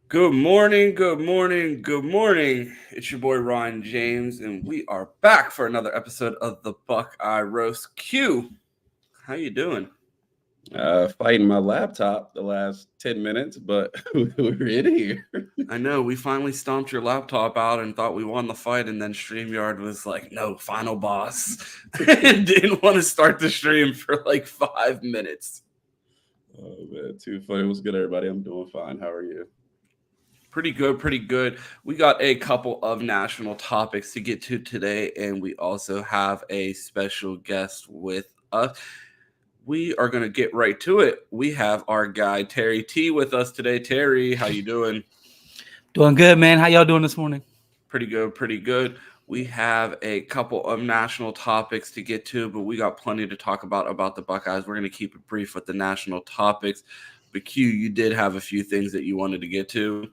Good morning, good morning, good morning. It's your boy Ryan James, and we are back for another episode of the Buckeye Roast. Q, how you doing? Fighting my laptop the last 10 minutes, but we're in here. I know we finally stomped your laptop out and thought we won the fight, and then StreamYard was like, "No, final boss," and didn't want to start the stream for like 5 minutes. Oh, man, too funny. What's good, everybody? I'm doing fine. How are you? Pretty good, pretty good. We got a couple of national topics to get to today, and we also have a special guest with us. We are going to get right to it. We have our guy Terry T with us today. Terry, how you doing? Doing good, man. How y'all doing this morning? Pretty good, pretty good. We have a couple of national topics to get to, but we got plenty to talk about the Buckeyes. We're going to keep it brief with the national topics. But Q, you did have a few things that you wanted to get to.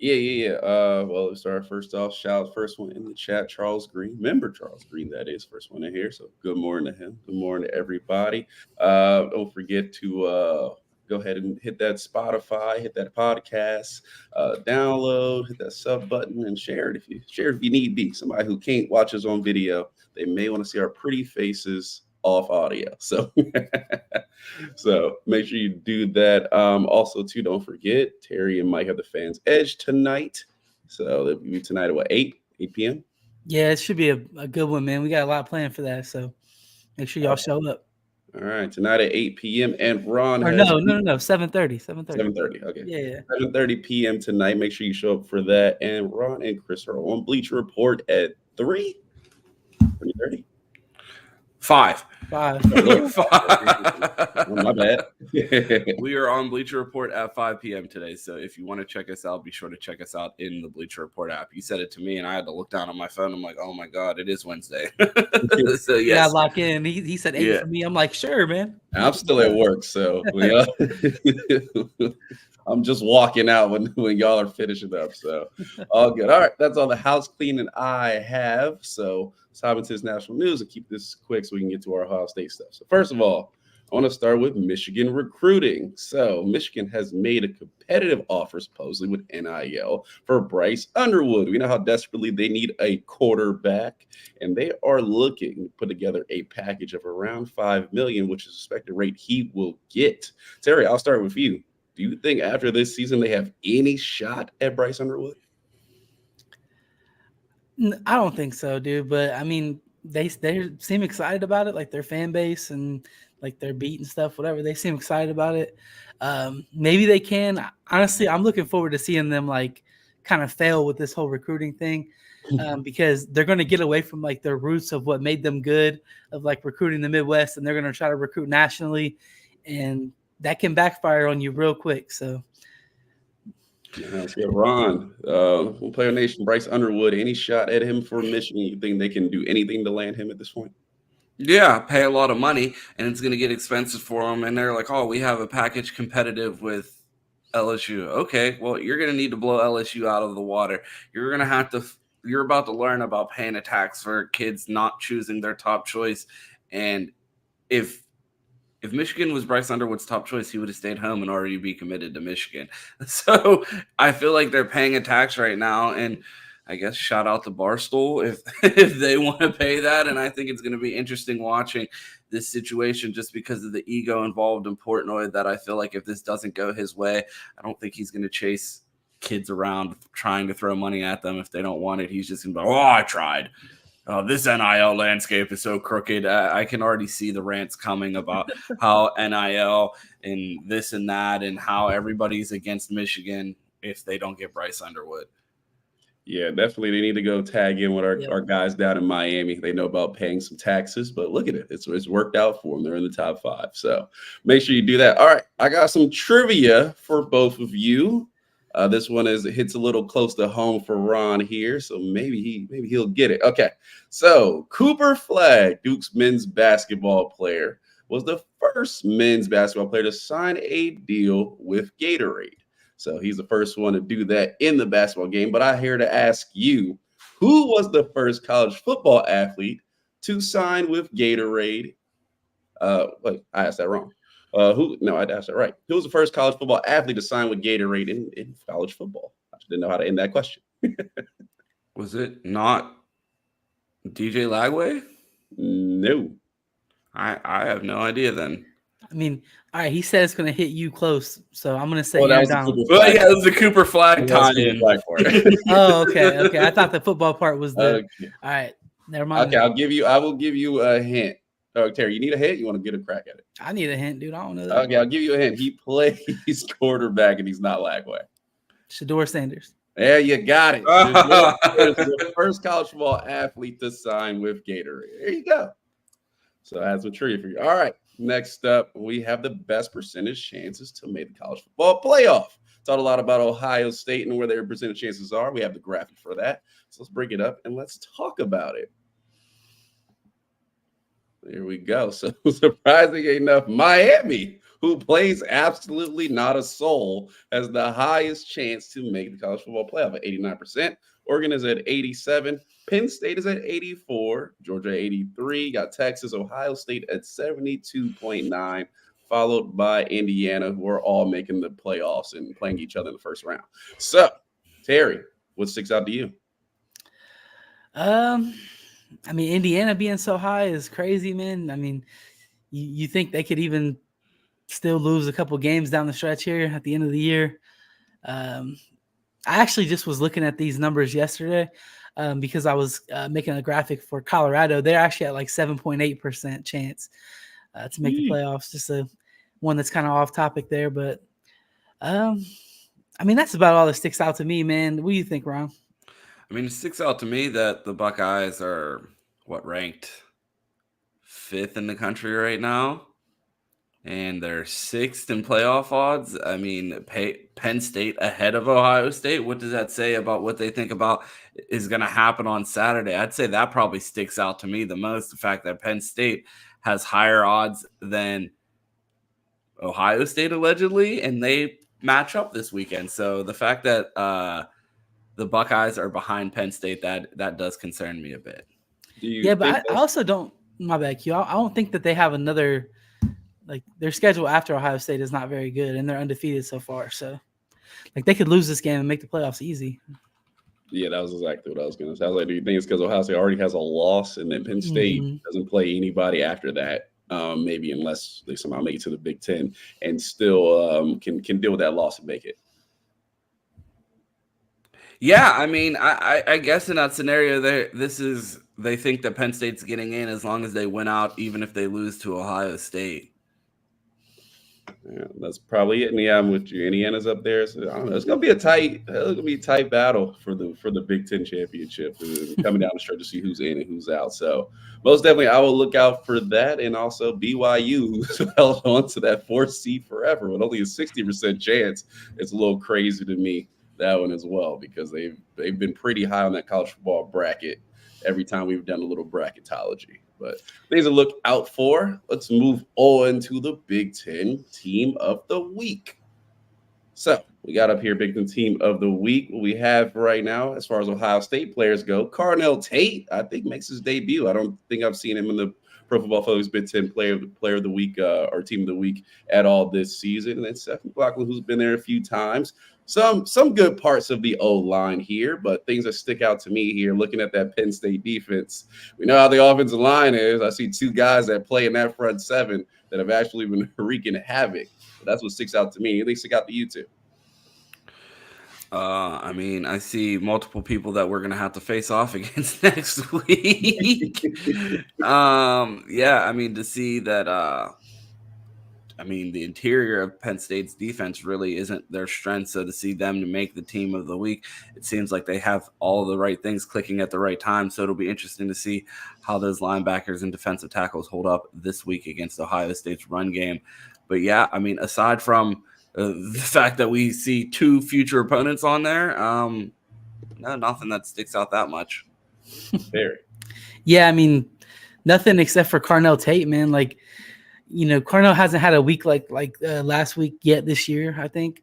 Yeah. Well, let's start first off. Shout out first one in the chat, Charles Green. Remember Charles Green, that is first one in here. So good morning to him. Good morning to everybody. Don't forget to go ahead and hit that Spotify, hit that podcast, download, hit that sub button, and share it if you need be. Somebody who can't watch us on video, they may want to see our pretty faces off audio. So so make sure you do that. Also, too, don't forget Terry and Mike have the Fans Edge tonight. So they'll be tonight at what, 8 p.m. Yeah, it should be a good one, man. We got a lot planned for that, so make sure y'all show up. All right, tonight at 8 p.m. And Ron Or has no, 7:30. 7:30. 7:30. Okay. Yeah. 7:30 p.m. tonight. Make sure you show up for that. And Ron and Chris are on Bleacher Report at 3:30. 5. 5. Five. My bad. We are on Bleacher Report at 5 p.m. today. So if you want to check us out, be sure to check us out in the Bleacher Report app. You said it to me, and I had to look down on my phone. I'm like, oh my God, it is Wednesday. So, yes. Yeah, lock in. He said 8 for me. I'm like, sure, man. I'm still at work, so I'm just walking out when y'all are finishing up. So all good. All right, that's all the house cleaning I have. So let's hop into this national news and keep this quick so we can get to our Ohio State stuff. So first of all, I want to start with Michigan recruiting. So Michigan has made a competitive offer, supposedly with NIL, for Bryce Underwood. We know how desperately they need a quarterback, and they are looking to put together a package of around $5 million, which is the expected rate he will get. Terry, I'll start with you. Do you think after this season they have any shot at Bryce Underwood? I don't think so, dude. But I mean, they seem excited about it, like their fan base and like their beat and stuff, whatever. They seem excited about it. Maybe they can. Honestly, I'm looking forward to seeing them like kind of fail with this whole recruiting thing, because they're going to get away from like their roots of what made them good, of like recruiting the Midwest, and they're going to try to recruit nationally, and that can backfire on you real quick. So. Let's get Ron. Player Nation, Bryce Underwood. Any shot at him for Michigan? You think they can do anything to land him at this point? Yeah, pay a lot of money, and it's going to get expensive for them. And they're like, oh, we have a package competitive with LSU. Okay, well, you're going to need to blow LSU out of the water. You're going to have to. You're about to learn about paying a tax for kids not choosing their top choice. And if Michigan was Bryce Underwood's top choice, he would have stayed home and already be committed to Michigan. So I feel like they're paying a tax right now, and I guess shout out to Barstool if they want to pay that. And I think it's going to be interesting watching this situation just because of the ego involved in Portnoy, that I feel like if this doesn't go his way, I don't think he's going to chase kids around trying to throw money at them if they don't want it. He's just going to be, oh, I tried. Oh, this NIL landscape is so crooked. I can already see the rants coming about how NIL and this and that and how everybody's against Michigan if they don't get Bryce Underwood. Yeah, definitely. They need to go tag in with our guys down in Miami. They know about paying some taxes, but look at it. It's worked out for them. They're in the top 5. So make sure you do that. All right. I got some trivia for both of you. This one hits a little close to home for Ron here, so maybe he'll get it. Okay, so Cooper Flagg, Duke's men's basketball player, was the first men's basketball player to sign a deal with Gatorade. So he's the first one to do that in the basketball game. But I'm here to ask you, who was the first college football athlete to sign with Gatorade? Wait, I asked that wrong. I asked it right. Who was the first college football athlete to sign with Gatorade in college football? I just didn't know how to end that question. Was it not DJ Lagway? No. I have no idea then. I mean, all right, he said it's going to hit you close, so I'm going to say That Aaron was the Donald. Cooper Well, Flag. yeah, it was the Cooper Flag That's tie-in. Cooper Flag for it. Oh, okay. I thought the football part was the. Okay. All right, never mind. Okay, I will give you a hint. Oh, Terry, you need a hint? You want to get a crack at it? I need a hint, dude. I don't know that. Okay, I'll give you a hint. He plays quarterback and he's not Lagway. Shador Sanders. There you got it. The first college football athlete to sign with Gatorade. There you go. So that's a trivia for you. All right. Next up, we have the best percentage chances to make the college football playoff. Talked a lot about Ohio State and where their percentage chances are. We have the graphic for that. So let's bring it up and let's talk about it. There we go. So surprising enough, Miami, who plays absolutely not a soul, has the highest chance to make the college football playoff at 89%. Oregon is at 87. Penn State is at 84. Georgia 83. Got Texas, Ohio State at 72.9, followed by Indiana, who are all making the playoffs and playing each other in the first round. So, Terry, what sticks out to you? I mean, Indiana being so high is crazy, man. I mean, you think they could even still lose a couple games down the stretch here at the end of the year. I actually just was looking at these numbers yesterday because I was making a graphic for Colorado. They're actually at like 7.8% chance to make the playoffs. Just one that's kind of off topic there. But, I mean, that's about all that sticks out to me, man. What do you think, Ron? I mean, it sticks out to me that the Buckeyes are, ranked 5th in the country right now, and they're 6th in playoff odds. I mean, Penn State ahead of Ohio State. What does that say about what they think about is going to happen on Saturday? I'd say that probably sticks out to me the most, the fact that Penn State has higher odds than Ohio State allegedly, and they match up this weekend. So the fact that the Buckeyes are behind Penn State, that does concern me a bit. Yeah, but I also don't. My bad, Q. I don't think that they have another. Like their schedule after Ohio State is not very good, and they're undefeated so far. So, like they could lose this game and make the playoffs easy. Yeah, that was exactly what I was going to say. I was like, do you think it's because Ohio State already has a loss, and then Penn State doesn't play anybody after that? Maybe unless they somehow make it to the Big Ten and still can deal with that loss and make it. Yeah, I mean, I guess in that scenario, they think that Penn State's getting in as long as they win out, even if they lose to Ohio State. Yeah, that's probably it. And yeah, I'm with you. Indiana's up there. So I don't know. It's gonna be a tight battle for the Big Ten championship. Coming down the stretch to see who's in and who's out. So most definitely, I will look out for that, and also BYU, who's held on to that 4th seed forever with only a 60% chance. It's a little crazy to me, that one as well, because they've been pretty high on that college football bracket every time we've done a little bracketology. But things to look out for. Let's move on to the Big Ten Team of the Week. So we got up here Big Ten Team of the Week. What we have right now, as far as Ohio State players go, Carnell Tate, I think, makes his debut. I don't think I've seen him in the Pro Football Focus Big Ten Player of the Week or Team of the Week at all this season. And then Seth McLaughlin, who's been there a few times. Some good parts of the O-line here, but things that stick out to me here, looking at that Penn State defense, we know how the offensive line is. I see 2 guys that play in that front 7 that have actually been wreaking havoc. But that's what sticks out to me. At least stick out to you two. I mean, I see multiple people that we're going to have to face off against next week. Yeah, I mean, to see that the interior of Penn State's defense really isn't their strength. So to see them to make the Team of the Week, it seems like they have all the right things clicking at the right time. So it'll be interesting to see how those linebackers and defensive tackles hold up this week against Ohio State's run game. But yeah, I mean, aside from the fact that we see 2 future opponents on there, no, nothing that sticks out that much. Very. Yeah, I mean, nothing except for Carnell Tate, man. Like, you know, Carnell hasn't had a week like last week yet this year, I think.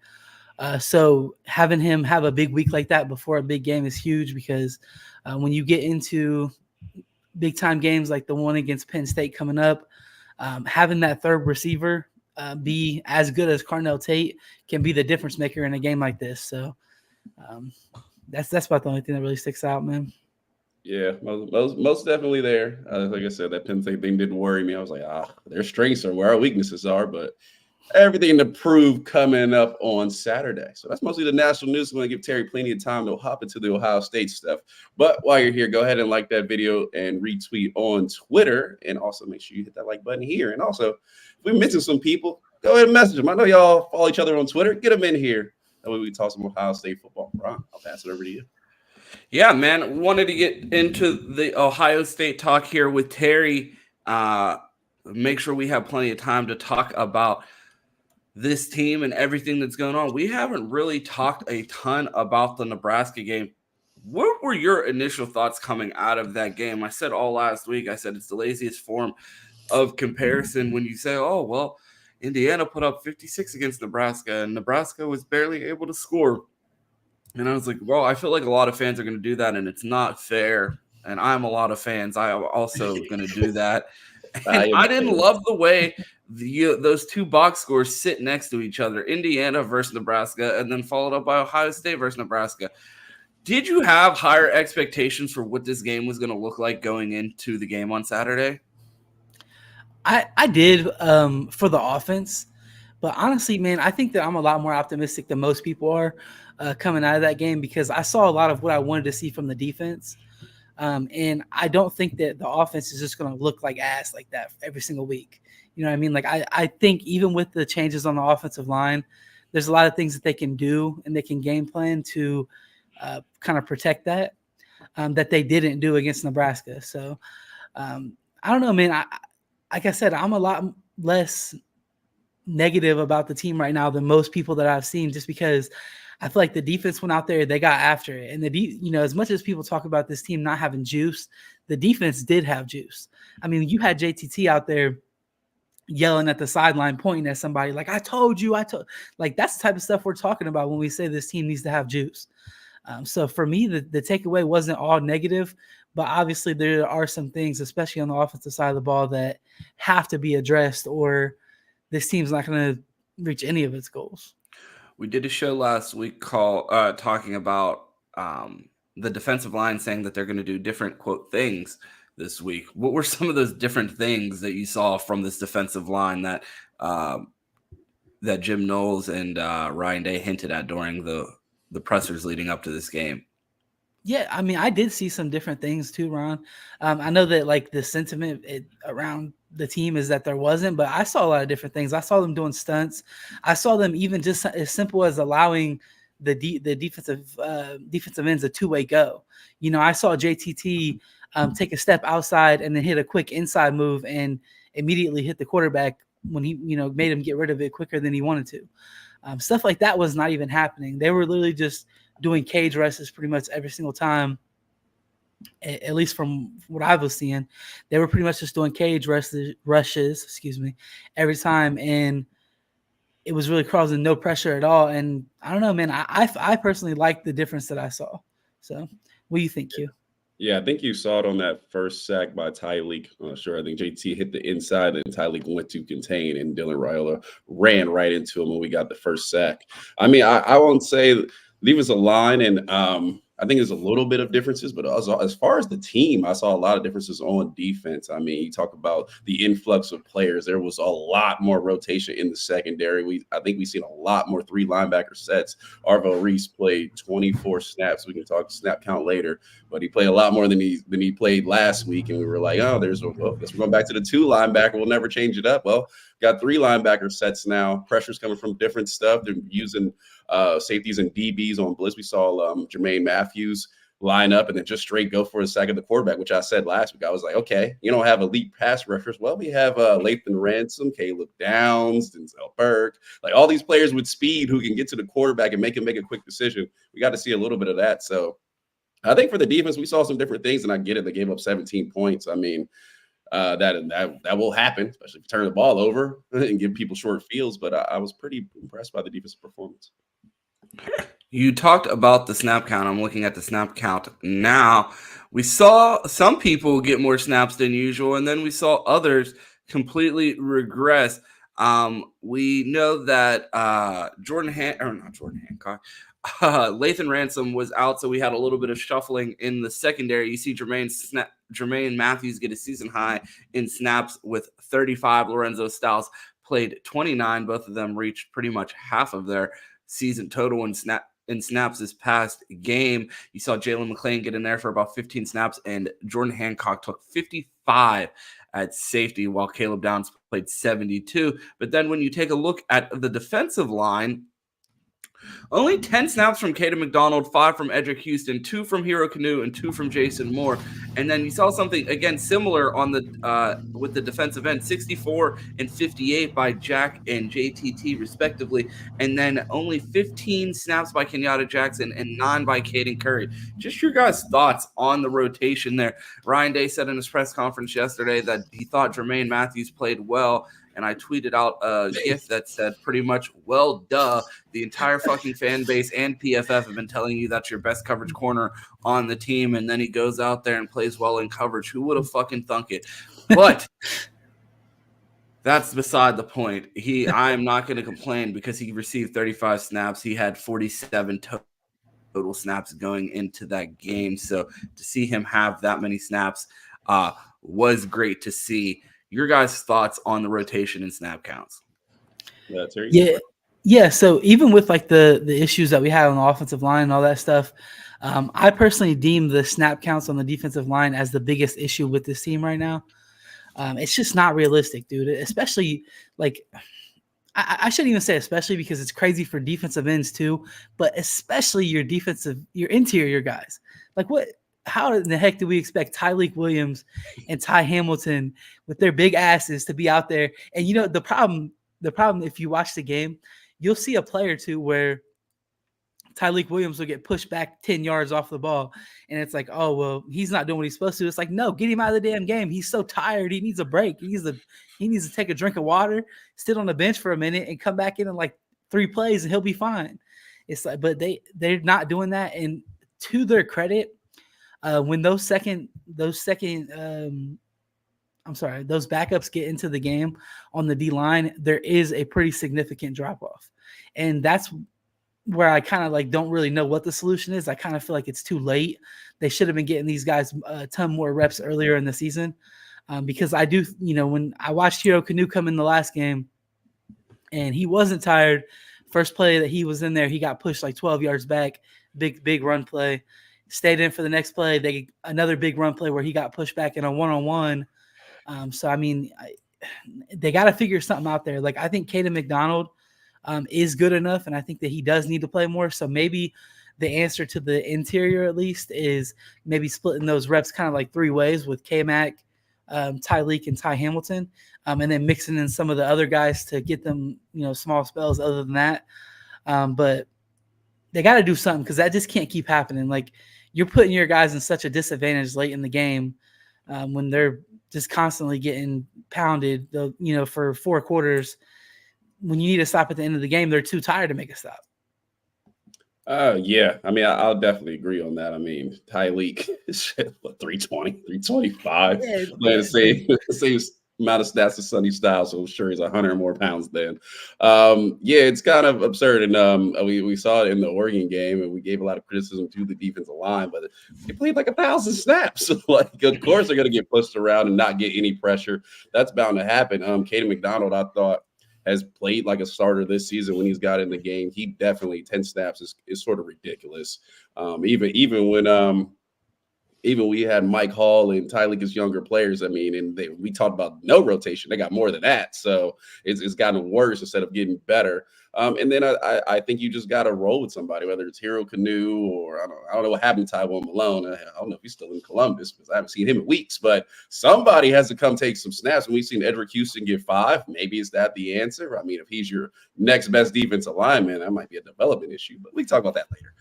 So having him have a big week like that before a big game is huge because when you get into big time games like the one against Penn State coming up, having that third receiver be as good as Carnell Tate can be the difference maker in a game like this. So that's about the only thing that really sticks out, man. Yeah, most definitely there. Like I said, that Penn State thing didn't worry me. I was like, their strengths are where our weaknesses are, but everything to prove coming up on Saturday. So that's mostly the national news. I'm going to give Terry plenty of time to hop into the Ohio State stuff. But while you're here, go ahead and like that video and retweet on Twitter. And also make sure you hit that like button here. And also, if we mention some people, go ahead and message them. I know y'all follow each other on Twitter. Get them in here. That way we talk some Ohio State football. Ron, I'll pass it over to you. Yeah, man. Wanted to get into the Ohio State talk here with Terry. Make sure we have plenty of time to talk about this team and everything that's going on. We haven't really talked a ton about the Nebraska game. What were your initial thoughts coming out of that game? I said all last week, I said it's the laziest form of comparison when you say, oh, well, Indiana put up 56 against Nebraska, and Nebraska was barely able to score. And I was like, well, I feel like a lot of fans are going to do that, and it's not fair. And I'm a lot of fans. I am also going to do that. And I didn't love the way those two box scores sit next to each other, Indiana versus Nebraska, and then followed up by Ohio State versus Nebraska. Did you have higher expectations for what this game was going to look like going into the game on Saturday? I did for the offense. But honestly, man, I think that I'm a lot more optimistic than most people are coming out of that game because I saw a lot of what I wanted to see from the defense. And I don't think that the offense is just going to look like ass like that every single week. You know what I mean? Like, I think even with the changes on the offensive line, there's a lot of things that they can do and they can game plan to kind of protect that they didn't do against Nebraska. So I don't know, man. Like I said, I'm a lot less negative about the team right now than most people that I've seen just because I feel like the defense went out there, they got after it. And as much as people talk about this team not having juice, the defense did have juice. I mean, you had JTT out there yelling at the sideline, pointing at somebody like, I told you, like, that's the type of stuff we're talking about when we say this team needs to have juice. So for me, the takeaway wasn't all negative, but obviously there are some things, especially on the offensive side of the ball, that have to be addressed or this team's not going to reach any of its goals. We did a show last week talking about the defensive line saying that they're going to do different, quote, things this week. What were some of those different things that you saw from this defensive line that Jim Knowles and Ryan Day hinted at during the pressers leading up to this game? Yeah, I mean, I did see some different things too, Ron. I know that like the sentiment around the team is that there wasn't, but I saw a lot of different things. I saw them doing stunts. I saw them even just as simple as allowing the defensive ends a two-way go. You know, I saw JTT take a step outside and then hit a quick inside move and immediately hit the quarterback when he, made him get rid of it quicker than he wanted to. Stuff like that was not even happening. They were literally just doing cage rushes pretty much every single time. At least from what I was seeing, they were pretty much just doing cage rushes, every time. And it was really causing no pressure at all. And I don't know, man, I personally liked the difference that I saw. So what do you think, Q? Yeah, I think you saw it on that first sack by Tyleek. Sure, I think JT hit the inside and Tyleek went to contain, and Dylan Raiola ran right into him when we got the first sack. I mean, I won't say defensive line, and I think there's a little bit of differences, but as far as the team, I saw a lot of differences on defense. I mean, you talk about the influx of players. There was a lot more rotation in the secondary. I think we've seen a lot more 3 linebacker sets. Arvo Reese played 24 snaps. We can talk snap count later, but he played a lot more than he played last week. And we were like, oh, guess we're going back to the 2 linebacker. We'll never change it up. Well, got 3 linebacker sets now. Pressure's coming from different stuff. They're using safeties and DBs on blitz. We saw Jermaine Matthews line up and then just straight go for a sack of the quarterback, which I said last week. I was like, okay, you don't have elite pass rushers. Well, we have Lathan Ransom, Caleb Downs, Denzel Burke, like all these players with speed who can get to the quarterback and make him make a quick decision. We got to see a little bit of that. So I think for the defense, we saw some different things, and I get it. They gave up 17 points. I mean, that will happen, especially if you turn the ball over and give people short fields. But I was pretty impressed by the defensive performance. You talked about the snap count. I'm looking at the snap count now. We saw some people get more snaps than usual, and then we saw others completely regress. We know that Lathan Ransom was out, so we had a little bit of shuffling in the secondary. You see Jermaine Matthews get a season high in snaps with 35. Lorenzo Styles played 29. Both of them reached pretty much half of their season total in snaps this past game. You saw Jalen McClain get in there for about 15 snaps, and Jordan Hancock took 55 at safety, while Caleb Downs played 72. But then when you take a look at the defensive line, only 10 snaps from Caden McDonald, 5 from Edric Houston, 2 from Hero Canoe, and 2 from Jason Moore. And then you saw something, again, similar on the with the defensive end, 64 and 58 by Jack and JTT, respectively. And then only 15 snaps by Kenyatta Jackson and 9 by Caden Curry. Just your guys' thoughts on the rotation there. Ryan Day said in his press conference yesterday that he thought Jermaine Matthews played well. And I tweeted out a GIF that said pretty much, well, duh. The entire fucking fan base and PFF have been telling you that's your best coverage corner on the team. And then he goes out there and plays well in coverage. Who would have fucking thunk it? But that's beside the point. I am not going to complain because he received 35 snaps. He had 47 total snaps going into that game. So to see him have that many snaps was great to see. Your guys' thoughts on the rotation and snap counts? Yeah. So even with like the issues that we had on the offensive line and all that stuff, I personally deem the snap counts on the defensive line as the biggest issue with this team right now. It's just not realistic, dude. Especially like I shouldn't even say especially because it's crazy for defensive ends too, but especially your interior guys. Like what? How in the heck do we expect Tyleek Williams and Ty Hamilton with their big asses to be out there? And you know, the problem, if you watch the game, you'll see a play or two where Tyleek Williams will get pushed back 10 yards off the ball. And it's like, oh, well, he's not doing what he's supposed to. It's like, no, get him out of the damn game. He's so tired. He needs a break. He needs to take a drink of water, sit on the bench for a minute and come back in like 3 plays and he'll be fine. It's like, but they're not doing that. And to their credit, when those backups get into the game on the D line, there is a pretty significant drop off. And that's where I kind of like don't really know what the solution is. I kind of feel like it's too late. They should have been getting these guys a ton more reps earlier in the season. Because I do, when I watched Hero Canoe come in the last game and he wasn't tired, first play that he was in there, he got pushed like 12 yards back, big run play. Stayed in for the next play. Another big run play where he got pushed back in a one-on-one. So, I mean, they got to figure something out there. Like, I think Caden McDonald is good enough, and I think that he does need to play more. So maybe the answer to the interior, at least, is maybe splitting those reps kind of like 3 ways with K-Mac, Tyleek, and Ty Hamilton, and then mixing in some of the other guys to get them, small spells other than that. But they got to do something because that just can't keep happening. Like, you're putting your guys in such a disadvantage late in the game when they're just constantly getting pounded, for 4 quarters. When you need to stop at the end of the game, they're too tired to make a stop. Yeah. I mean, I'll definitely agree on that. I mean, Tyleek, 320, 325. Yeah, the same amount of stats as Sonny Styles, so I'm sure he's 100 more pounds then. Yeah, it's kind of absurd. And we saw it in the Oregon game, and we gave a lot of criticism to the defensive line, but they played like 1,000 snaps. Like, of course, they're going to get pushed around and not get any pressure. That's bound to happen. Caden McDonald, I thought, has played like a starter this season when he's got in the game. He definitely 10 snaps is sort of ridiculous. Even when we had Mike Hall and Tyleek as younger players, I mean, and we talked about no rotation. They got more than that. So it's gotten worse instead of getting better. And then I think you just got to roll with somebody, whether it's Hero Canoe or I don't know what happened to Tywone Malone. I don't know if he's still in Columbus because I haven't seen him in weeks, but somebody has to come take some snaps. And we've seen Edric Houston get 5. Maybe is that the answer? I mean, if he's your next best defensive lineman, that might be a development issue, but we can talk about that later.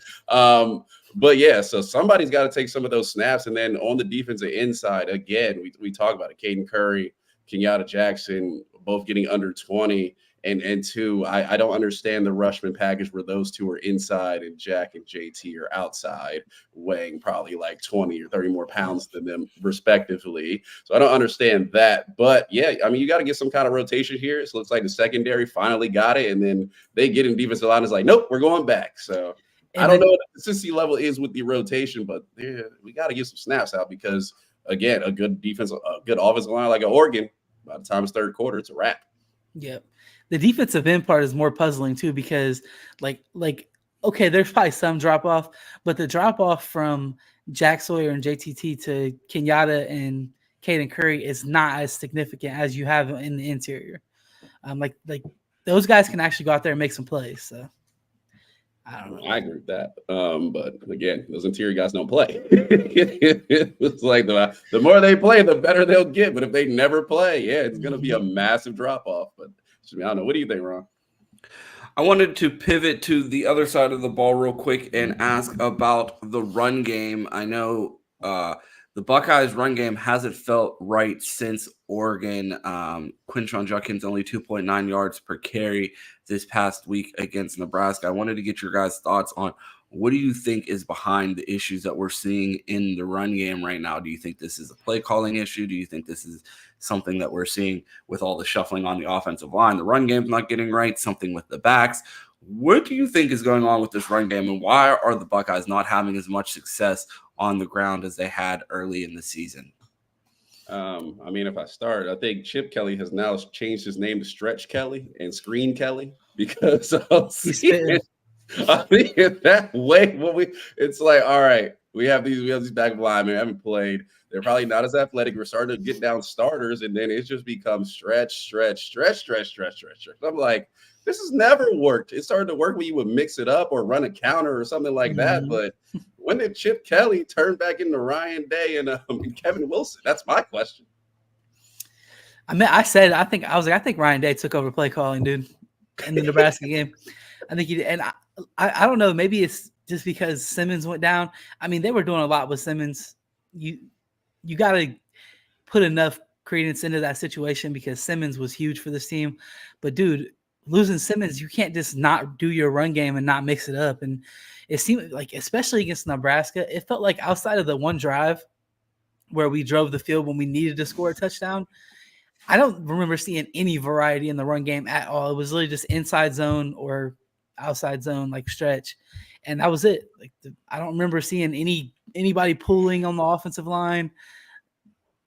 But yeah, so somebody's got to take some of those snaps. And then on the defensive inside, again, we talk about it. Caden Curry, Kenyatta Jackson, both getting under 20. And two, I don't understand the Rushman package where those two are inside and Jack and JT are outside, weighing probably like 20 or 30 more pounds than them respectively. So I don't understand that. But yeah, I mean, you got to get some kind of rotation here. It looks like the secondary finally got it, and then they get in defensive line. It's like, nope, we're going back. So I don't know what the consistency level is with the rotation, but yeah, we got to get some snaps out because again, a good offensive line like an Oregon, by the time it's third quarter, it's a wrap. Yep. The defensive end part is more puzzling too because like okay, there's probably some drop off, but the drop off from Jack Sawyer and JTT to Kenyatta and Caden Curry is not as significant as you have in the interior. Like those guys can actually go out there and make some plays. So I don't know. I agree with that. But again, those interior guys don't play. It's like the more they play, the better they'll get. But if they never play, yeah, it's going to be a massive drop off. But I don't know. What do you think, Ron? I wanted to pivot to the other side of the ball real quick and ask about the run game. I know the Buckeyes run game hasn't felt right since Oregon. Quinshon Judkins only 2.9 yards per carry this past week against Nebraska. I wanted to get your guys' thoughts on what do you think is behind the issues that we're seeing in the run game right now? Do you think this is a play calling issue? Do you think this is something that we're seeing with all the shuffling on the offensive line? The run game's not getting right, something with the backs. What do you think is going on with this run game, and why are the Buckeyes not having as much success on the ground as they had early in the season? I mean, if I start, I think Chip Kelly has now changed his name to Stretch Kelly and Screen Kelly because I mean, that way, it's like, all right, we have these back linemen who haven't played. They're probably not as athletic. We're starting to get down starters, and then it's just becomes stretch. I'm like, this has never worked. It started to work when you would mix it up or run a counter or something like that. But when did Chip Kelly turn back into Ryan Day and Kevin Wilson? That's my question. I mean, I think Ryan Day took over play calling, dude, in the Nebraska game. I think he did. And I don't know. Maybe it's just because Simmons went down. I mean, they were doing a lot with Simmons. You got to put enough credence into that situation because Simmons was huge for this team. But, dude, losing Simmons, you can't just not do your run game and not mix it up. And it seemed like, especially against Nebraska, it felt like outside of the one drive where we drove the field when we needed to score a touchdown, I don't remember seeing any variety in the run game at all. It was literally just inside zone or outside zone, like stretch. And that was it. Like I don't remember seeing anybody pulling on the offensive line,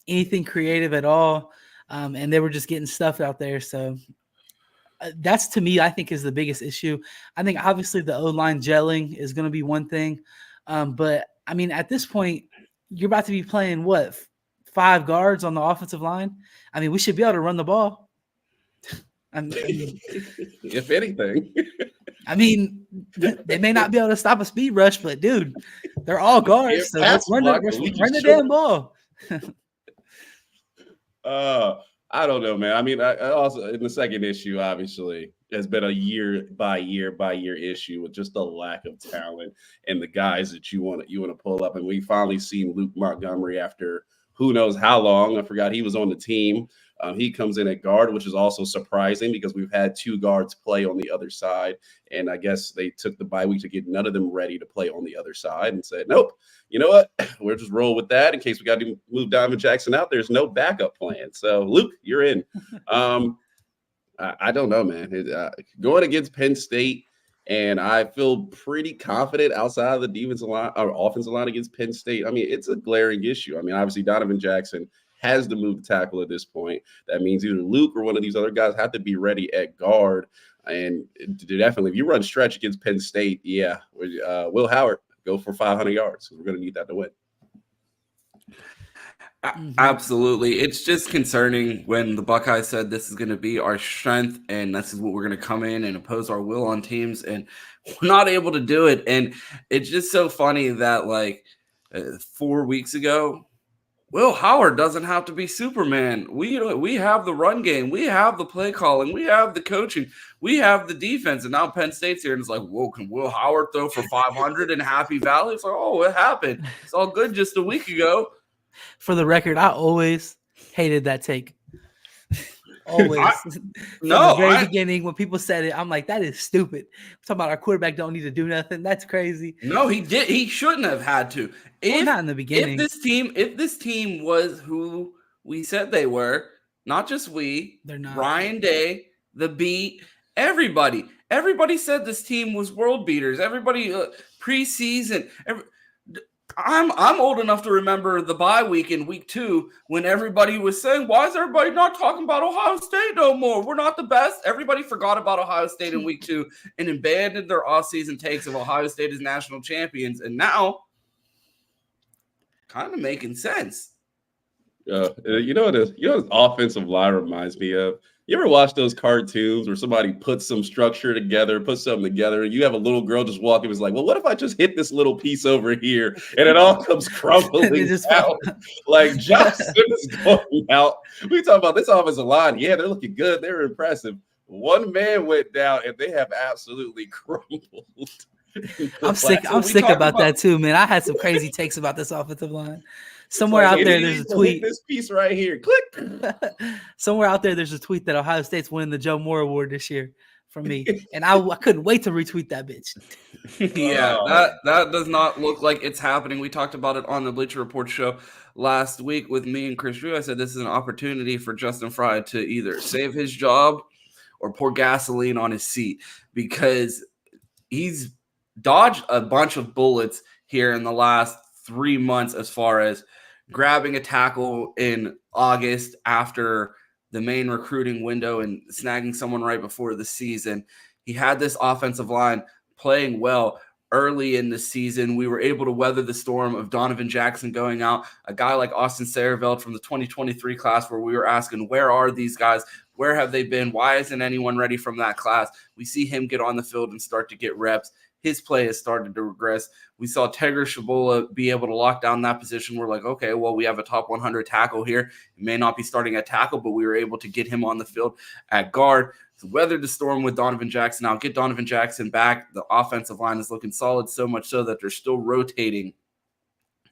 anything creative at all. And they were just getting stuff out there. So that's, to me, I think is the biggest issue. I think obviously the O-line gelling is going to be one thing. But I mean, at this point, you're about to be playing 5 guards on the offensive line. I mean, we should be able to run the ball. I mean, if anything. I mean, they may not be able to stop a speed rush, but dude, they're all guards. So let's run the damn ball. I don't know, man. I mean, I also in the second issue, obviously, has been a year by year issue with just the lack of talent and the guys that you want to pull up. And we finally seen Luke Montgomery after who knows how long. I forgot he was on the team. He comes in at guard, which is also surprising because we've had 2 guards play on the other side. And I guess they took the bye week to get none of them ready to play on the other side and said, nope, you know what? We'll just roll with that in case we got to move Donovan Jackson out. There's no backup plan. So, Luke, you're in. I don't know, man. Going against Penn State, and I feel pretty confident outside of the defensive line or offensive line against Penn State. I mean, it's a glaring issue. I mean, obviously, Donovan Jackson has to move the tackle at this point. That means either Luke or one of these other guys have to be ready at guard. And definitely, if you run stretch against Penn State, Will Howard, go for 500 yards. We're going to need that to win. Absolutely. It's just concerning when the Buckeyes said this is going to be our strength and this is what we're going to come in and impose our will on teams, and we're not able to do it. And it's just so funny that 4 weeks ago, Will Howard doesn't have to be Superman. We have the run game. We have the play calling. We have the coaching. We have the defense. And now Penn State's here and it's like, whoa, can Will Howard throw for 500 in Happy Valley? It's like, oh, it happened. It's all good just a week ago. For the record, I always hated that take. Always. No, From the very beginning, when people said it, I'm like, that is stupid. We're talking about our quarterback don't need to do nothing. That's crazy. No, he did. He shouldn't have had to. Well, not in the beginning. If this team was who we said they were, not just we, They're not. Ryan Day, the Beat, everybody said this team was world beaters. Everybody preseason. I'm old enough to remember the bye week in week 2 when everybody was saying, why is everybody not talking about Ohio State no more? We're not the best. Everybody forgot about Ohio State in week 2 and abandoned their offseason takes of Ohio State as national champions. And now, kind of making sense. You know what this offensive line reminds me of? You ever watch those cartoons where somebody puts some structure together, puts something together, and you have a little girl just walking and is like, well, what if I just hit this little piece over here and it all comes crumbling out? Like Josh Simmons going out. We talk about this offensive line. Yeah, they're looking good. They're impressive. One man went down and they have absolutely crumbled. I'm sick about that too, man. I had some crazy takes about this offensive line. Somewhere out there, there's a tweet. This piece right here, click. Somewhere out there, there's a tweet that Ohio State's winning the Joe Moore Award this year from me, and I couldn't wait to retweet that bitch. Yeah, that does not look like it's happening. We talked about it on the Bleacher Report show last week with me and Chris Drew. I said this is an opportunity for Justin Fry to either save his job or pour gasoline on his seat because he's dodged a bunch of bullets here in the last 3 months as far as grabbing a tackle in August after the main recruiting window and snagging someone right before the season. He had this offensive line playing well early in the season. We were able to weather the storm of Donovan Jackson going out, a guy like Austin Saraveld from the 2023 class where we were asking, where are these guys? Where have they been? Why isn't anyone ready from that class? We see him get on the field and start to get reps. His play has started to regress. We saw Tegra Shabola be able to lock down that position. We're like, okay, well, we have a top 100 tackle here. He may not be starting at tackle, but we were able to get him on the field at guard. To weather the storm with Donovan Jackson. Now get Donovan Jackson back. The offensive line is looking solid, so much so that they're still rotating.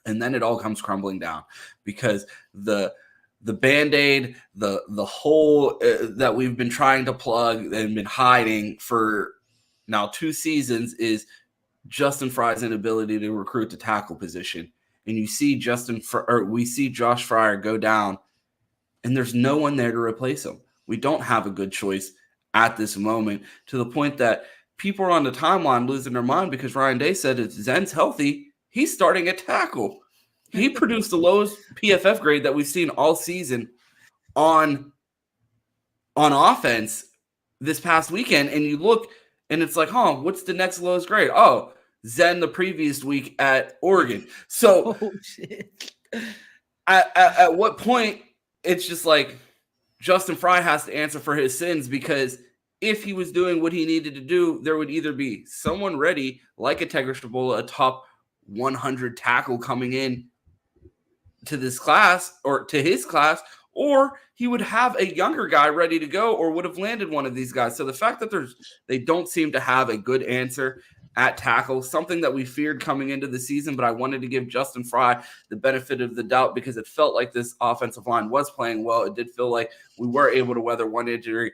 And then it all comes crumbling down because the Band-Aid, the hole that we've been trying to plug and been hiding for now 2 seasons is Justin Fry's inability to recruit the tackle position. And you see we see Josh Fryer go down, and there's no one there to replace him. We don't have a good choice at this moment, to the point that people are on the timeline losing their mind because Ryan Day said if Zen's healthy, he's starting at tackle. He produced the lowest PFF grade that we've seen all season on offense this past weekend. And you look, and it's like, what's the next lowest grade? Oh, Zen the previous week at Oregon. So shit. At what point it's just like Justin Fry has to answer for his sins, because if he was doing what he needed to do, there would either be someone ready like a Tegra Shabola, a top 100 tackle coming in to this class or to his class, or he would have a younger guy ready to go or would have landed one of these guys. So the fact that they don't seem to have a good answer at tackle, something that we feared coming into the season, but I wanted to give Justin Fry the benefit of the doubt because it felt like this offensive line was playing well. It did feel like we were able to weather one injury,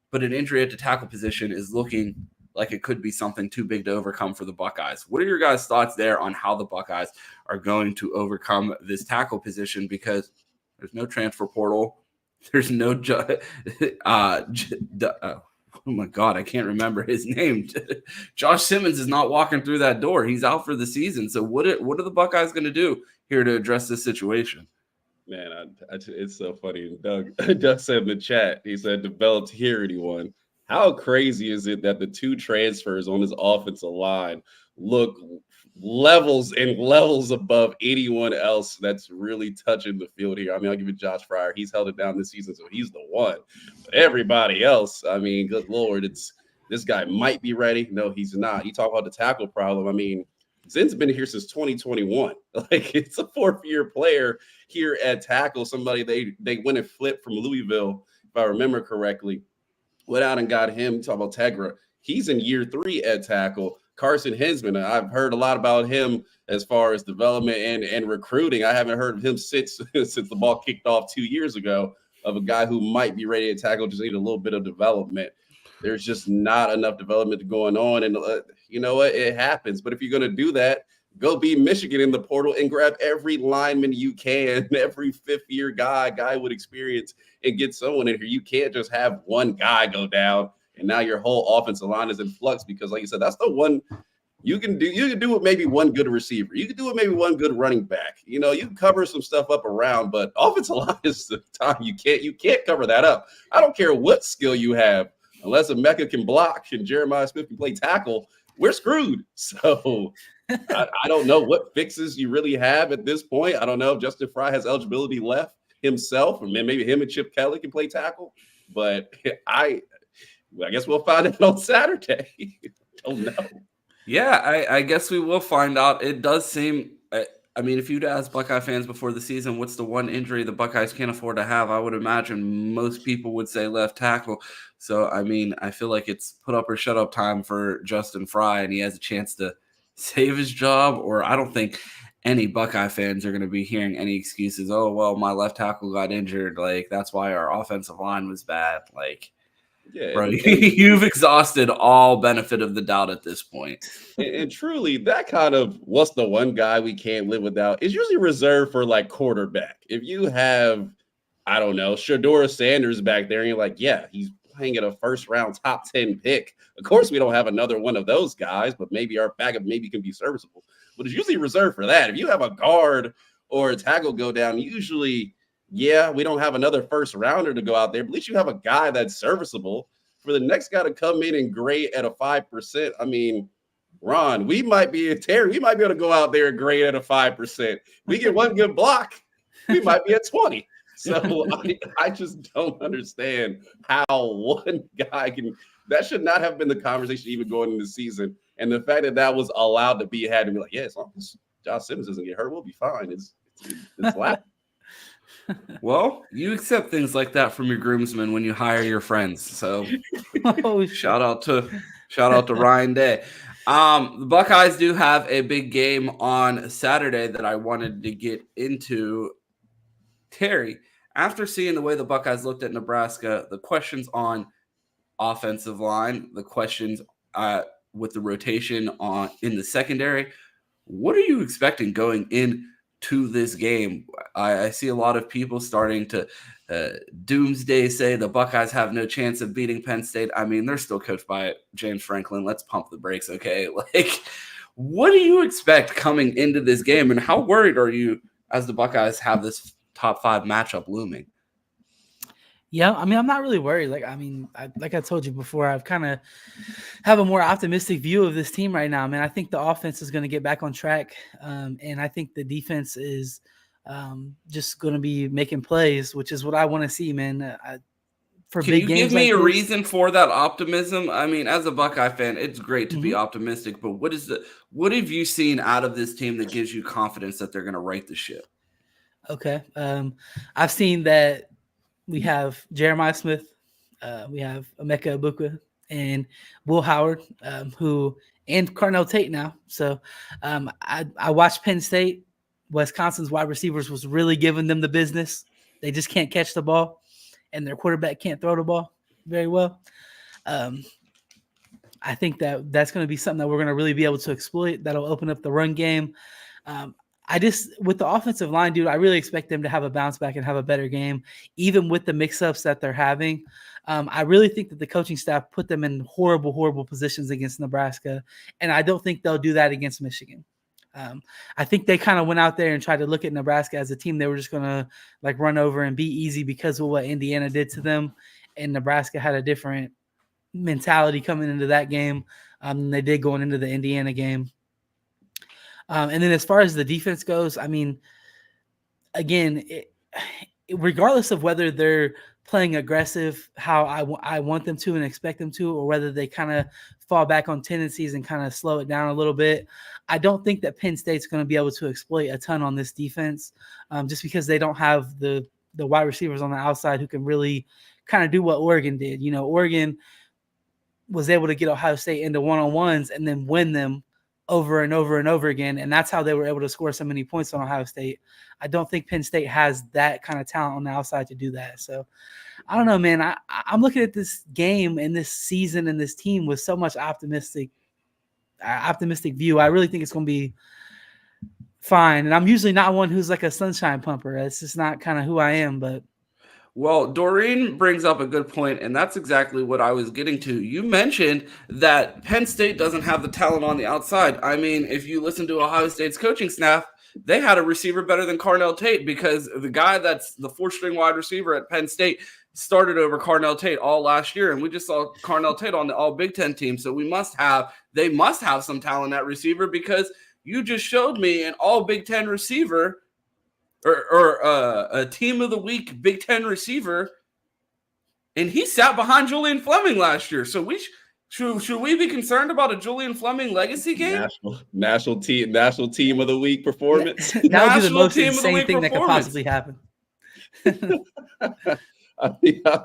but an injury at the tackle position is looking like it could be something too big to overcome for the Buckeyes. What are your guys' thoughts there on how the Buckeyes are going to overcome this tackle position? Because there's no transfer portal. There's no oh my God, I can't remember his name. Josh Simmons is not walking through that door. He's out for the season. So what are the Buckeyes going to do here to address this situation? Man, it's so funny. Doug said in the chat, he said, developed here, anyone. How crazy is it that the 2 transfers on his offensive line look levels and levels above anyone else that's really touching the field here? I mean, I'll give it Josh Fryer. He's held it down this season, so he's the one. But everybody else, I mean, good Lord, this guy might be ready. No, he's not. You talk about the tackle problem. I mean, Zen's been here since 2021. Like, it's a 4th-year player here at tackle, somebody they went and flipped from Louisville, if I remember correctly. Went out and got him. Talk about Tegra. He's in year 3 at tackle. Carson Hinsman, I've heard a lot about him as far as development and recruiting. I haven't heard of him since the ball kicked off 2 years ago. of a guy who might be ready to tackle, just need a little bit of development. There's just not enough development going on. And you know what? It happens. But if you're going to do that, go be Michigan in the portal and grab every lineman you can, every fifth-year guy with experience, and get someone in here. You can't just have one guy go down and now your whole offensive line is in flux because, like you said, that's the one you can do. You can do it maybe one good receiver. You can do it maybe one good running back. You know, you can cover some stuff up around, but offensive line is the time you can't cover that up. I don't care what skill you have. Unless Emeka can block and Jeremiah Smith can play tackle, we're screwed. So I don't know what fixes you really have at this point. I don't know if Justin Fry has eligibility left himself, or maybe him and Chip Kelly can play tackle. But I guess we'll find out on Saturday. Don't know. Yeah, I guess we will find out. It does seem. I mean, if you'd ask Buckeye fans before the season, what's the one injury the Buckeyes can't afford to have, I would imagine most people would say left tackle. So, I mean, I feel like it's put up or shut up time for Justin Fry, and he has a chance to save his job. Or I don't think any Buckeye fans are going to be hearing any excuses. Oh, well, my left tackle got injured. Like, that's why our offensive line was bad. Like, yeah, bro, you've exhausted all benefit of the doubt at this point. And truly, that kind of what's the one guy we can't live without is usually reserved for like quarterback. If you have, I don't know, Shador Sanders back there, and you're like, yeah, he's playing at a first round top 10 pick. Of course, we don't have another one of those guys, but maybe our backup maybe can be serviceable. But it's usually reserved for that. If you have a guard or a tackle go down, usually, yeah, we don't have another first rounder to go out there, but at least you have a guy that's serviceable. For the next guy to come in and grade at a 5%, I mean, Ron, we might be able to go out there and grade at a 5%. We get one good block, we might be at 20. So I just don't understand how one guy can. That should not have been the conversation even going into the season. And the fact that was allowed to be had to be like, yeah, as long as Josh Simmons doesn't get hurt, we'll be fine. It's laughing. Well, you accept things like that from your groomsmen when you hire your friends. So shout out to Ryan Day. The Buckeyes do have a big game on Saturday that I wanted to get into. Terry, after seeing the way the Buckeyes looked at Nebraska, the questions on offensive line, the questions with the rotation in the secondary, what are you expecting going into this game? I see a lot of people starting to doomsday say the Buckeyes have no chance of beating Penn State. I mean, they're still coached by James Franklin. Let's pump the brakes, okay? Like, what do you expect coming into this game, and how worried are you as the Buckeyes have this top 5 matchup looming? Yeah, I mean, I'm not really worried. Like I told you before, I've kind of have a more optimistic view of this team right now, man. I think the offense is going to get back on track, and I think the defense is just going to be making plays, which is what I want to see, man. For Can big you games give me like a this, reason for that optimism? I mean, as a Buckeye fan, it's great to be optimistic, but what have you seen out of this team that gives you confidence that they're going to right the ship? Okay, I've seen that. We have Jeremiah Smith, we have Emeka Egbuka, and Will Howard, and Carnell Tate now. So I watched Penn State. Wisconsin's wide receivers was really giving them the business. They just can't catch the ball, and their quarterback can't throw the ball very well. I think that's going to be something that we're going to really be able to exploit. That'll open up the run game. With the offensive line, dude, I really expect them to have a bounce back and have a better game, even with the mix-ups that they're having. I really think that the coaching staff put them in horrible, horrible positions against Nebraska, and I don't think they'll do that against Michigan. I think they kind of went out there and tried to look at Nebraska as a team they were just going to like run over and be easy because of what Indiana did to them, and Nebraska had a different mentality coming into that game than they did going into the Indiana game. And then as far as the defense goes, I mean, again, regardless of whether they're playing aggressive, how I want them to and expect them to, or whether they kind of fall back on tendencies and kind of slow it down a little bit, I don't think that Penn State's going to be able to exploit a ton on this defense just because they don't have the wide receivers on the outside who can really kind of do what Oregon did. You know, Oregon was able to get Ohio State into one-on-ones and then win them over and over and over again. And that's how they were able to score so many points on Ohio State. I don't think Penn State has that kind of talent on the outside to do that. So I don't know, man. I'm looking at this game and this season and this team with so much optimistic view. I really think it's going to be fine. And I'm usually not one who's like a sunshine pumper. It's just not kind of who I am, but. Well, Doreen brings up a good point, and that's exactly what I was getting to. You mentioned that Penn State doesn't have the talent on the outside. I mean, if you listen to Ohio State's coaching staff, they had a receiver better than Carnell Tate because the guy that's the 4th-string wide receiver at Penn State started over Carnell Tate all last year, and we just saw Carnell Tate on the All Big Ten team. So they must have some talent at receiver because you just showed me an All Big Ten receiver or a team of the week Big Ten receiver, and he sat behind Julian Fleming last year. So should we be concerned about a Julian Fleming legacy game? National team of the week performance. That would be the most insane thing that could possibly happen.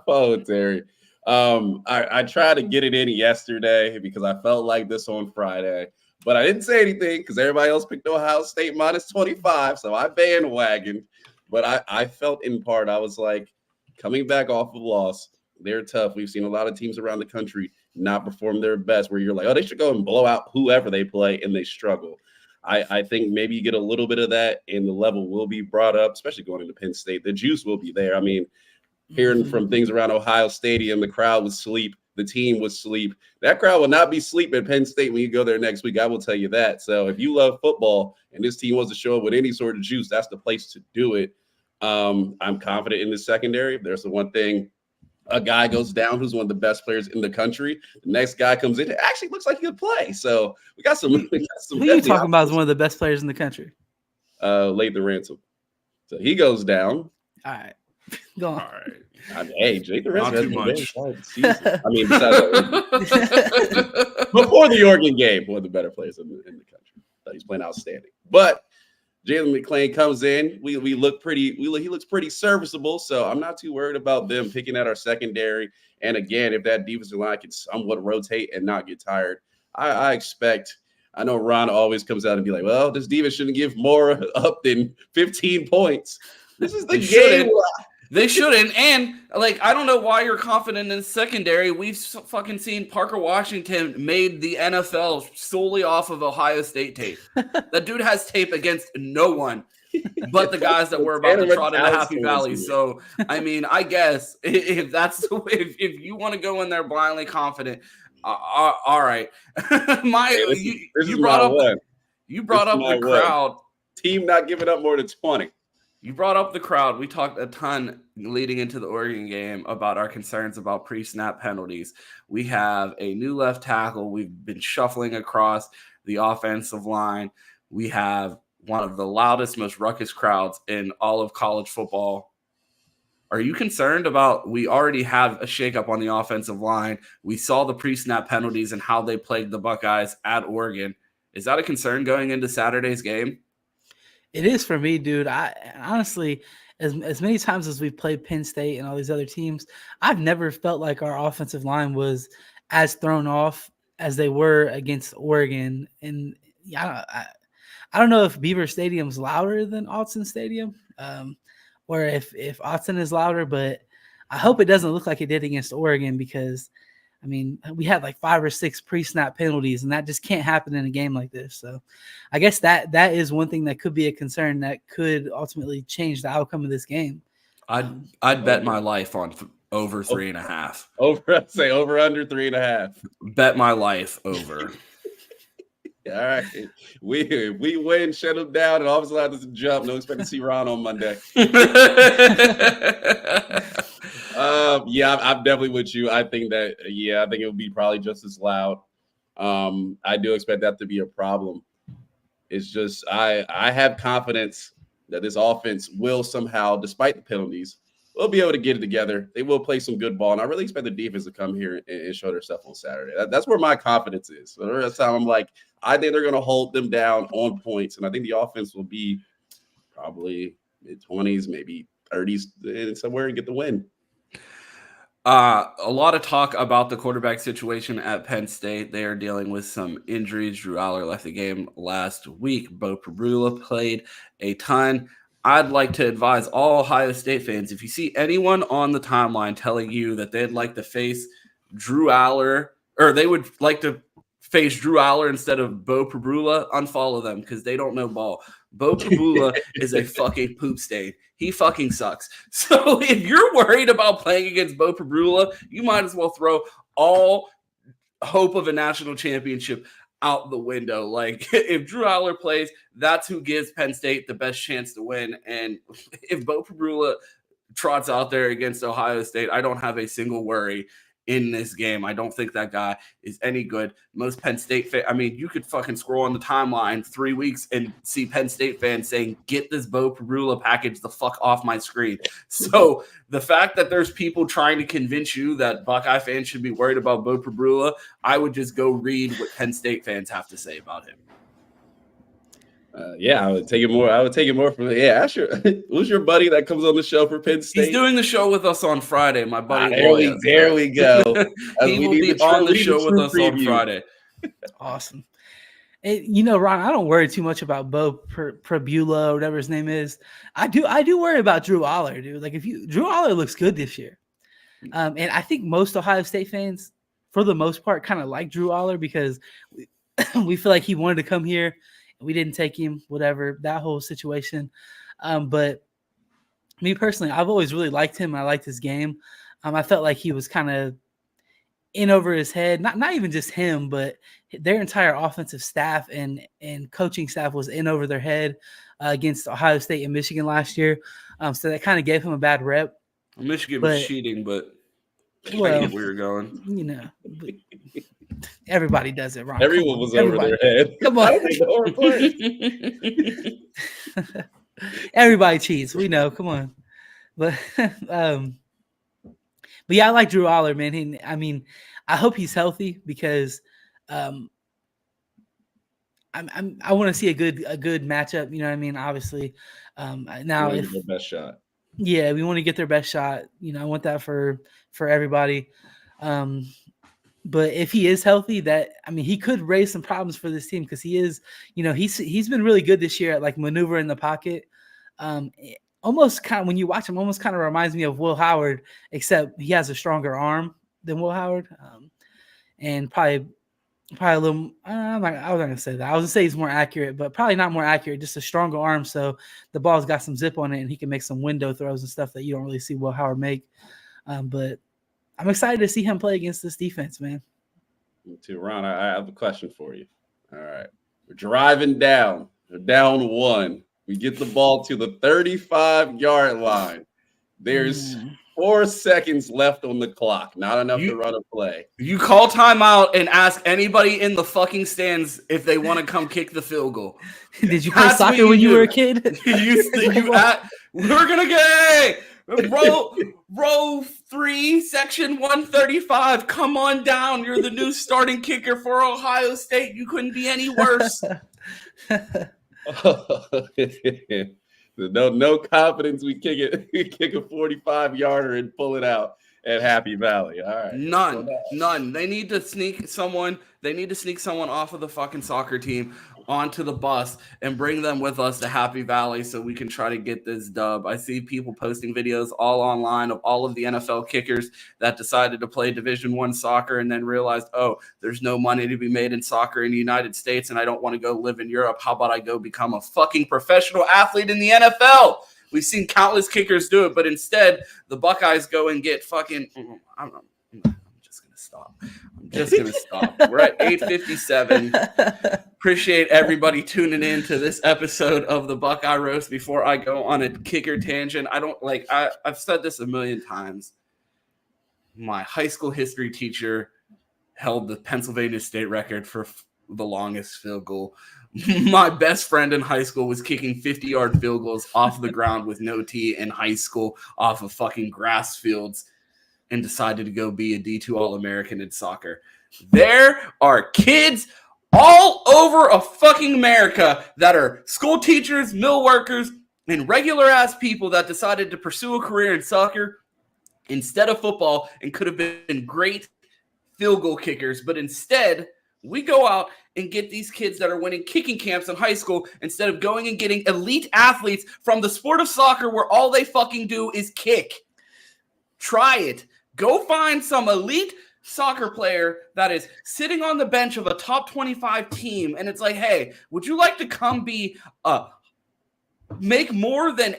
Oh, Terry. I tried to get it in yesterday because I felt like this on Friday. But I didn't say anything because everybody else picked Ohio State minus 25, so I bandwagoned. But I felt in part, I was like, coming back off of loss, they're tough. We've seen a lot of teams around the country not perform their best, where you're like, oh, they should go and blow out whoever they play, and they struggle. I think maybe you get a little bit of that, and the level will be brought up, especially going into Penn State. The juice will be there. I mean, hearing from things around Ohio Stadium, the crowd was asleep. The team was asleep. That crowd will not be asleep at Penn State when you go there next week. I will tell you that. So if you love football and this team wants to show up with any sort of juice, that's the place to do it. I'm confident in the secondary. There's the one thing. A guy goes down who's one of the best players in the country. The next guy comes in. It actually looks like he could play. So we got some. Who are you talking about as one of the best players in the country? Lathan Ransom. So he goes down. All right. Go on. All right. I mean, hey, Lathan Ransom Not too much. I mean, before the Oregon game, one of the better players in the country. He's playing outstanding. But Jalen McClain comes in. He looks pretty serviceable. So I'm not too worried about them picking at our secondary. And again, if that defensive line can somewhat rotate and not get tired, I expect. I know Ron always comes out and be like, well, this defense shouldn't give more up than 15 points. This is the game. They shouldn't. And, I don't know why you're confident in secondary. We've fucking seen Parker Washington made the NFL solely off of Ohio State tape. That dude has tape against no one but the guys that were about to trot into Happy Valley. So, I mean, I guess if that's the way, if you want to go in there blindly confident, all right. You brought up the crowd. Team not giving up more than 20. You brought up the crowd. We talked a ton leading into the Oregon game about our concerns about pre-snap penalties. We have a new left tackle. We've been shuffling across the offensive line. We have one of the loudest, most ruckus crowds in all of college football. Are you concerned about, we already have a shakeup on the offensive line. We saw the pre-snap penalties and how they plagued the Buckeyes at Oregon. Is that a concern going into Saturday's game? It is for me, dude. I honestly, as many times as we've played Penn State and all these other teams, I've never felt like our offensive line was as thrown off as they were against Oregon. And I don't know if Beaver Stadium's louder than Autzen Stadium, or if Autzen is louder, but I hope it doesn't look like it did against Oregon because, I mean, we had like 5 or 6 pre-snap penalties, and that just can't happen in a game like this. So I guess that is one thing that could be a concern that could ultimately change the outcome of this game. I'd bet my life on over 3.5. Over under 3.5. Bet my life over. All right. We win, shut them down, and all of a sudden there's a jump. No expect to see Ron on Monday. Yeah, I'm definitely with you. I think it would be probably just as loud. I do expect that to be a problem. It's just I have confidence that this offense will somehow, despite the penalties, will be able to get it together. They will play some good ball, and I really expect the defense to come here and show their stuff on Saturday. That's where my confidence is. So the rest of the time, I'm like, I think they're going to hold them down on points, and I think the offense will be probably mid-20s, maybe 30s, somewhere, and get the win. A lot of talk about the quarterback situation at Penn State. They are dealing with some injuries. Drew Aller left the game last week. Bo Prabula played a ton. I'd like to advise all Ohio State fans, if you see anyone on the timeline telling you that they'd like to face Drew Aller, or they would like to face Drew Aller instead of Bo Prabula, unfollow them because they don't know ball. Bo Prabula is a fucking poop stain. He fucking sucks. So if you're worried about playing against Bo Prabula, you might as well throw all hope of a national championship out the window. Like, if Drew Aller plays, that's who gives Penn State the best chance to win. And if Bo Prabula trots out there against Ohio State, I don't have a single worry in this game. I don't think that guy is any good. Most Penn State fans, I mean, you could fucking scroll on the timeline 3 weeks and see Penn State fans saying, get this Bo Prabula package the fuck off my screen. So the fact that there's people trying to convince you that Buckeye fans should be worried about Bo Prabula, I would just go read what Penn State fans have to say about him. I would take it more. I would take it more from who's your buddy that comes on the show for Penn State? He's doing the show with us on Friday. My buddy. There we go. He will be on the show with us on Friday. Awesome. And, Ron, I don't worry too much about Bo Prabula or whatever his name is. I do worry about Drew Aller, dude. Like, Drew Aller looks good this year, and I think most Ohio State fans, for the most part, kind of like Drew Aller because we feel like he wanted to come here. We didn't take him, whatever, that whole situation. But me personally, I've always really liked him. I liked his game. I felt like he was kind of in over his head. Not even just him, but their entire offensive staff and coaching staff was in over their head against Ohio State and Michigan last year. So that kind of gave him a bad rep. Michigan was cheating, but I get where you're going. Everybody does it wrong. Everyone was over their head. Come on. Everybody cheats. We know. Come on. But yeah, I like Drew Aller, man. I hope he's healthy because I want to see a good matchup. You know what I mean? Obviously, now if their best shot. Yeah, we want to get their best shot. I want that for everybody. But if he is healthy, he could raise some problems for this team because he is, he's been really good this year at like maneuver in the pocket. Almost kind of when you watch him, almost kind of reminds me of Will Howard, except he has a stronger arm than Will Howard, and probably a little. I was not gonna say that. I was gonna say he's more accurate, but probably not more accurate. Just a stronger arm, so the ball's got some zip on it, and he can make some window throws and stuff that you don't really see Will Howard make. But I'm excited to see him play against this defense, man. Me too, Ron. I have a question for you. All right. We're driving down. We're down 1. We get the ball to the 35-yard line. There's 4 seconds left on the clock. Not enough to run a play. You call timeout and ask anybody in the fucking stands if they want to come kick the field goal. Did you play soccer when you were a kid? We're going to get row 3, section 135. Come on down. You're the new starting kicker for Ohio State. You couldn't be any worse. No confidence. We kick it. We kick a 45-yarder and pull it out at Happy Valley. All right. None. They need to sneak someone. They need to sneak someone off of the fucking soccer team onto the bus and bring them with us to Happy Valley so we can try to get this dub. I see people posting videos all online of all of the NFL kickers that decided to play Division I soccer and then realized, oh, there's no money to be made in soccer in the United States and I don't want to go live in Europe. How about I go become a fucking professional athlete in the NFL? We've seen countless kickers do it, but instead the Buckeyes go and get fucking I'm just going to stop. We're at 8:57. Appreciate everybody tuning in to this episode of the Buckeye Roast. Before I go on a kicker tangent, I've said this a million times. My high school history teacher held the Pennsylvania state record for the longest field goal. My best friend in high school was kicking 50-yard field goals off the ground with no tee in high school off of fucking grass fields and decided to go be a D2 All-American in soccer. There are kids all over a fucking America that are school teachers, mill workers, and regular-ass people that decided to pursue a career in soccer instead of football and could have been great field goal kickers, but instead we go out and get these kids that are winning kicking camps in high school instead of going and getting elite athletes from the sport of soccer where all they fucking do is kick. Try it. Go find some elite soccer player that is sitting on the bench of a top 25 team, and it's like, hey, would you like to come be make more than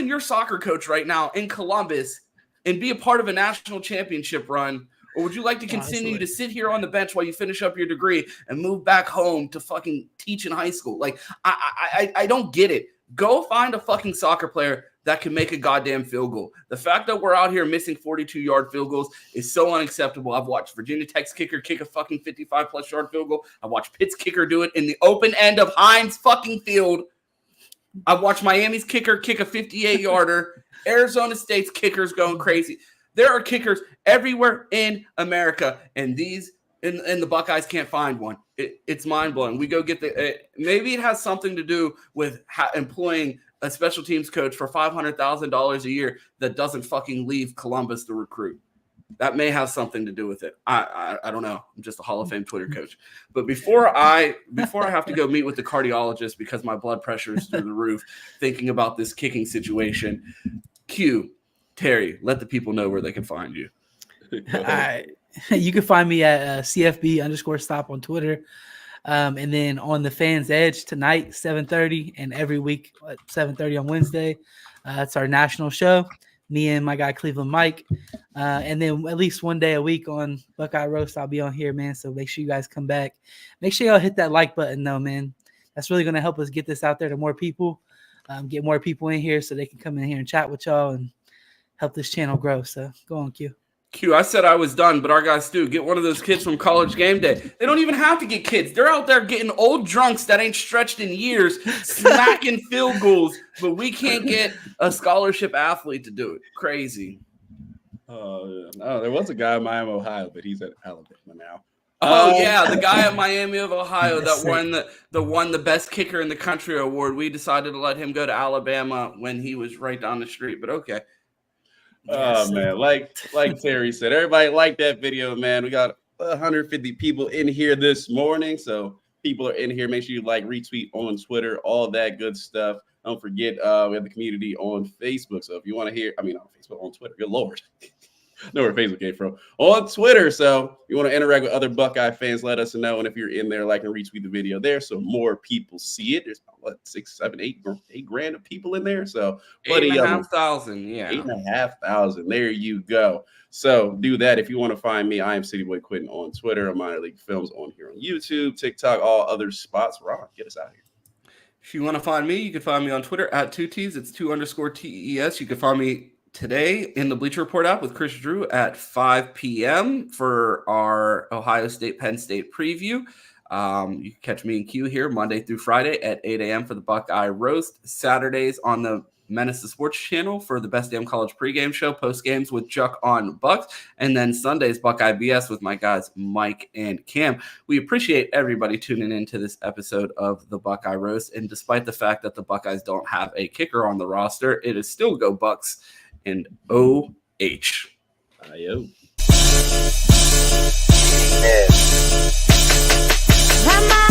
your soccer coach right now in Columbus and be a part of a national championship run? Or would you like to continue to sit here on the bench while you finish up your degree and move back home to fucking teach in high school? Like, I don't get it. Go find a fucking soccer player that can make a goddamn field goal. The fact that we're out here missing 42-yard field goals is so unacceptable. I've watched Virginia Tech's kicker kick a fucking 55-plus yard field goal. I watched Pitt's kicker do it in the open end of Heinz fucking Field. I've watched Miami's kicker kick a 58-yarder. Arizona State's kickers going crazy. There are kickers everywhere in America, and the Buckeyes can't find one. It's mind-blowing. We go get maybe it has something to do with employing a special teams coach for $500,000 a year that doesn't fucking leave Columbus to recruit. That may have something to do with it. I don't know. I'm just a Hall of Fame Twitter coach. But before I have to go meet with the cardiologist because my blood pressure is through the roof, thinking about this kicking situation, Terry, let the people know where they can find you. All right. You can find me at CFB_stop on Twitter. And then on the Fans Edge tonight, 7:30, and every week at 7:30 on Wednesday. It's our national show. Me and my guy Cleveland Mike. And then at least one day a week on Buckeye Roast, I'll be on here, man. So make sure you guys come back. Make sure y'all hit that like button, though, man. That's really going to help us get this out there to more people, get more people in here so they can come in here and chat with y'all and help this channel grow. So go on, Q. I said I was done, but our guys do. Get one of those kids from College Game Day. They don't even have to get kids. They're out there getting old drunks that ain't stretched in years, smacking field goals, but we can't get a scholarship athlete to do it. Crazy. Oh, no, there was a guy in Miami, Ohio, but he's at Alabama now. Oh, yeah, the guy at Miami of Ohio that won the best kicker in the country award. We decided to let him go to Alabama when he was right down the street, but okay. Oh, man, like Terry said, everybody liked that video, man. We got 150 people in here this morning, so people are in here. Make sure you like, retweet on Twitter, all that good stuff. Don't forget, we have the community on Facebook, so if you want to hear, on Facebook, on Twitter, good Lord. Know where Facebook came from. On Twitter, so if you want to interact with other Buckeye fans, let us know. And if you're in there, like and retweet the video there so more people see it. There's about 6, 7, 8 grand of people in there. So 8,500, yeah. 8,500. There you go. So do that. If you want to find me, I am Cityboy Quentin on Twitter. I'm Minor League Films on here on YouTube, TikTok, all other spots. Ron, get us out of here. If you want to find me, you can find me on Twitter at 2Ts. It's 2_TES. You can find me today in the Bleacher Report app with Chris Drew at 5 p.m. for our Ohio State Penn State preview. You can catch me and Q here Monday through Friday at 8 a.m. for the Buckeye Roast. Saturdays on the Menace the Sports channel for the Best Damn College pregame show, post games with Chuck on Bucks, and then Sundays Buckeye BS with my guys Mike and Cam. We appreciate everybody tuning into this episode of the Buckeye Roast, and despite the fact that the Buckeyes don't have a kicker on the roster, it is still Go Bucks and OH. Ayo. Mama.